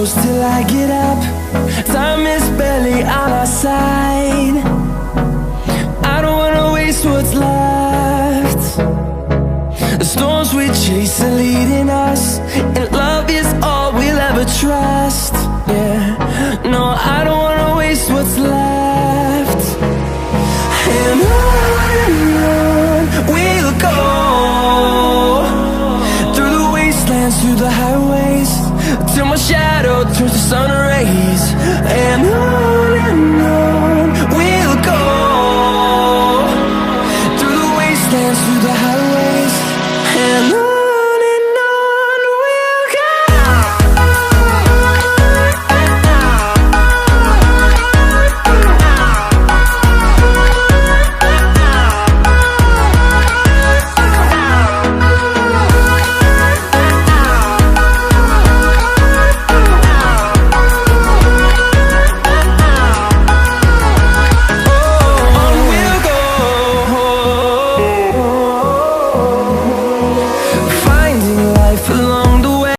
close till I get up. Time is barely on our side. I don't wanna waste what's left. The storms we chase are leading us